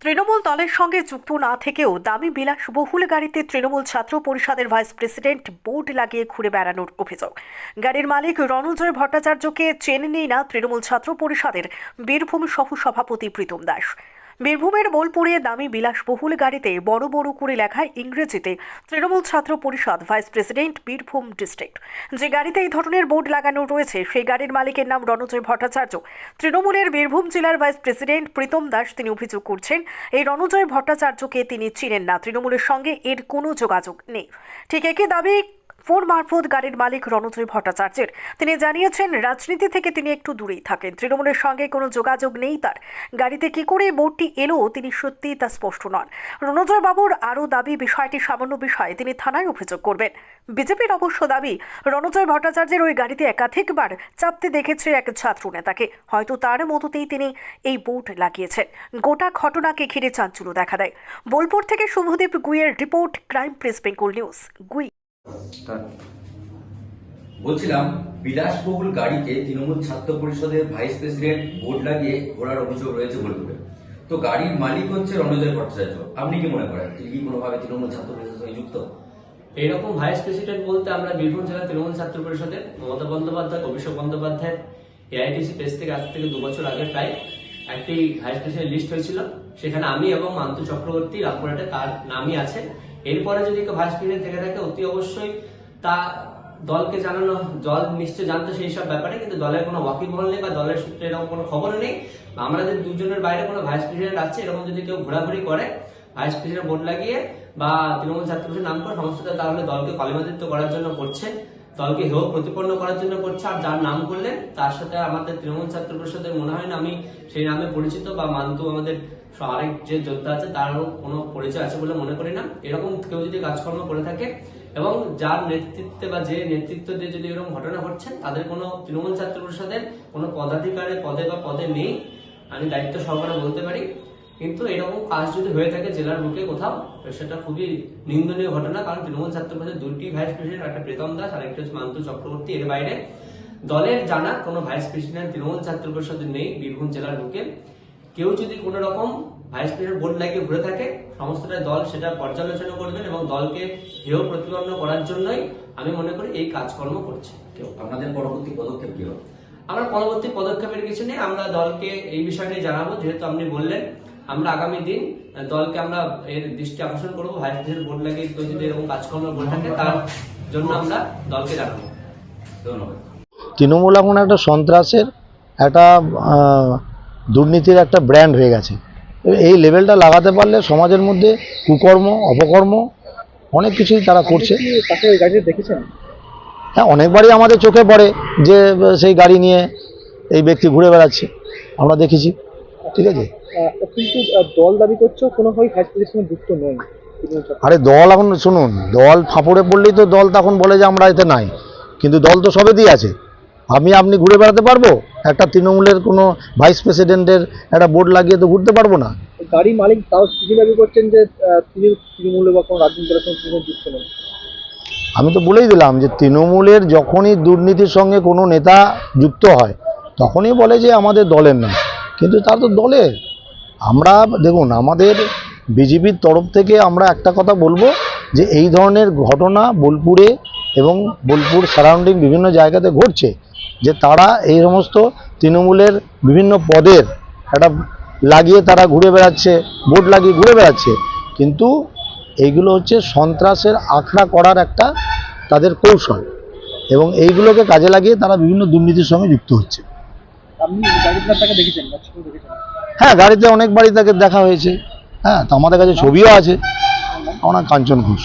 তৃণমূল দলের সঙ্গে যুক্ত না থেকেও দামি বিলাসবহুল গাড়িতে তৃণমূল ছাত্র পরিষদের ভাইস প্রেসিডেন্ট বোর্ড লাগিয়ে ঘুরে বেড়ানোর অভিযোগ। গাড়ির মালিক রণজয় ভট্টাচার্যকে চেনেনই না তৃণমূল ছাত্র পরিষদের বীরভূম সহ সভাপতি প্রীতম দাস। বীরভূমের বোলপুরে দামি বিলাসবহুল গাড়িতে বড় বড় করে লেখা ইংরেজিতে তৃণমূল ছাত্র পরিষদ ভাইস প্রেসিডেন্ট বীরভূম ডিস্ট্রিক্ট। যে গাড়িতে এই ধরনের বোর্ড লাগানো রয়েছে সেই গাড়ির মালিকের নাম রণজয় ভট্টাচার্য। তৃণমূলের বীরভূম জেলার ভাইস প্রেসিডেন্ট প্রীতম দাস তিনি অভিযোগ করছেন এই রণজয় ভট্টাচার্যকে তিনি চিনেন না, তৃণমূলের সঙ্গে এর কোনো যোগাযোগ নেই। ঠিক একই দাবি ফোন মারফত গাড়ির মালিক রণজয় ভট্টাচার্যের। তিনি জানিয়েছেন রাজনীতি থেকে তিনি একটু দূরেই থাকেন, তৃণমূলের সঙ্গে কোনো যোগাযোগ নেই তার। গাড়িতে কি করে বোর্ডটি এলো তিনি সত্যিই তা স্পষ্ট নন। রণজয় বাবুর আরও দাবি বিষয়টি সামান্য বিষয়ে তিনি থানায় অভিযোগ করবেন। বিজেপির অবশ্য দাবি রণজয় ভট্টাচার্যের ওই গাড়িতে একাধিকবার চাপতে দেখেছে এক ছাত্র নেতাকে, হয়তো তার মতোতেই তিনি এই বোর্ড লাগিয়েছেন। গোটা ঘটনাকে ঘিরে চাঞ্চল্য দেখা দেয়। বোলপুর থেকে শুভদীপ গুইয়ের রিপোর্ট, crime press Bengal news. Gui বলছিলাম, বিলাসবহুল গাড়িতে তৃণমূল ছাত্র পরিষদের ভাইস প্রেসিডেন্ট বোর্ড লাগিয়ে ঘোরার অভিযোগ রয়েছে বোলপুরে। তো গাড়ির মালিক হচ্ছে রণজয় ভট্টাচার্য। আপনি কি মনে করেন তিনি কি কোনোভাবে তৃণমূল ছাত্র পরিষদের সঙ্গে যুক্ত? এইরকম ভাইস প্রেসিডেন্ট বলতে আমরা বীরভূম জেলা তৃণমূল ছাত্র পরিষদের মমতা বন্দ্যোপাধ্যায়, অভিষেক বন্দ্যোপাধ্যায়ের এআইটিসি প্রেস থেকে আজ থেকে 2 বছর আগে প্রায় একটি ভাইস প্রেসিডেন্ট লিস্ট হয়েছিল। সেখানে আমি এবং মান্তু চক্রবর্তী রামপুরহাটে তার নামই আছে। এরপরে যদি কেউ ভাইস প্রেসিডেন্ট থেকে থাকে অতি অবশ্যই তা দলকে জানানো, দল নিশ্চয় জানতো সেই সব ব্যাপারে, কিন্তু দলের কোনো ওয়াকিবহল নেই বা দলের সূত্রে এরকম কোনো খবর নেই। আমাদের দুজনের বাইরে কোনো ভাইস প্রেসিডেন্ট আছে এরকম যদি কেউ ঘোরাঘুরি করে ভাইস প্রেসিডেন্ট বোর্ড লাগিয়ে বা তৃণমূল ছাত্র পরিষদের নাম করে সমস্তটা, তাহলে দলকে কলিমাদিত্য করার জন্য করছে, দলকে হেয় প্রতিপন্ন করার জন্য করছে। আর যার নাম করলেন তার সাথে আমাদের তৃণমূল ছাত্র পরিষদের মনে হয় না আমি সেই নামে পরিচিত বা মান্তু আমাদের আরেক যে যোদ্ধা আছে তারও কোনো পরিচয় আছে বলে মনে করি না। এরকম কেউ যদি কাজকর্ম করে থাকে এবং যার নেতৃত্বে বা যে নেতৃত্ব দিয়ে যদি এরকম ঘটনা ঘটছে তাদের কোনো তৃণমূল ছাত্র পরিষদের কোনো পদাধিকারে পদে নেই, আমি দায়িত্ব সহকারে বলতে পারি। কিন্তু এরকম কাজ যদি হয়ে থাকে জেলার বুকে কোথাও, সেটা খুবই নিন্দনীয় ঘটনা। কারণ তৃণমূল ছাত্র পরিষদের 2টি ভাইস প্রেসিডেন্ট, একটা প্রীতম দাস আর একটা হচ্ছে মান্তু চক্রবর্তী। এর বাইরে দলের জানা কোনো ভাইস প্রেসিডেন্ট তৃণমূল ছাত্র পরিষদের নেই বীরভূম জেলার বুকে। কেউ যদি কোনো রকম ভাইস প্রেসিডেন্ট বোর্ড লাগিয়ে ঘুরে থাকে সমস্তটা দল সেটা পর্যালোচনা করবেন এবং দলকে হেয় প্রতিপন্ন করার জন্যই আমি মনে করি এই কাজকর্ম করছে কেউ। আপনাদের পরবর্তী পদক্ষেপ কি হবে? আমরা পরবর্তী পদক্ষেপের কিছু নেই, আমরা দলকে এই বিষয় নিয়ে জানাবো। যেহেতু আপনি বললেন, আমরা আগামী দিন দলকে আমরা এর দৃষ্টি আকর্ষণ করবো। ভাইস প্রেসিডেন্ট বোর্ড লাগিয়ে কেউ যদি এরকম কাজকর্ম করে থাকে তার জন্য আমরা দলকে জানাবো। ধন্যবাদ। তৃণমূল এখন একটা সন্ত্রাসের একটা দুর্নীতির একটা ব্র্যান্ড হয়ে গেছে। এই লেভেলটা লাগাতে পারলে সমাজের মধ্যে কুকর্ম, অপকর্ম অনেক কিছুই তারা করছে। দেখেছেন? হ্যাঁ, অনেকবারই আমাদের চোখে পড়ে যে সেই গাড়ি নিয়ে এই ব্যক্তি ঘুরে বেড়াচ্ছে, আমরা দেখেছি। ঠিক আছে, কিন্তু দল দাবি করছে কোনোভাবেই ভাইস প্রেসিডেন্ট যুক্ত নয়। আরে দল এখন শুনুন, দল ফাঁপড়ে পড়লেই তো দল তখন বলে যে আমরা এতে নাই, কিন্তু দল তো সবেতেই আছে। আপনি ঘুরে বেড়াতে পারবো? একটা তৃণমূলের কোনো ভাইস প্রেসিডেন্টের একটা বোর্ড লাগিয়ে তো ঘুরতে পারবো না। গাড়ি মালিক তাও তিনি দাবি করছেন যে তিনি তৃণমূলে বা কোনো রাজনীতির সঙ্গে যুক্ত নন। আমি তো বলেই দিলাম যে তৃণমূলের যখনই দুর্নীতির সঙ্গে কোনো নেতা যুক্ত হয় তখনই বলে যে আমাদের দলের না, কিন্তু তার তো দলের। আমরা দেখুন, আমাদের বিজেপির তরফ থেকে আমরা একটা কথা বলবো যে এই ধরনের ঘটনা বোলপুরে এবং বোলপুর সারাউন্ডিং বিভিন্ন জায়গাতে ঘটছে, যে তারা এই সমস্ত তৃণমূলের বিভিন্ন পদের একটা লাগিয়ে তারা ঘুরে বেড়াচ্ছে, বোর্ড লাগিয়ে ঘুরে বেড়াচ্ছে। কিন্তু এইগুলো হচ্ছে সন্ত্রাসের আখড়া করার একটা তাদের কৌশল, এবং এইগুলোকে কাজে লাগিয়ে তারা বিভিন্ন দুর্নীতির সঙ্গে যুক্ত হচ্ছে। আপনি গাড়িতে তাকে দেখেছেন? হ্যাঁ, গাড়িতে অনেকবারই তাকে দেখা হয়েছে। হ্যাঁ, তো আমাদের কাছে ছবিও আছে। আমার নাম কাঞ্চন ঘোষ।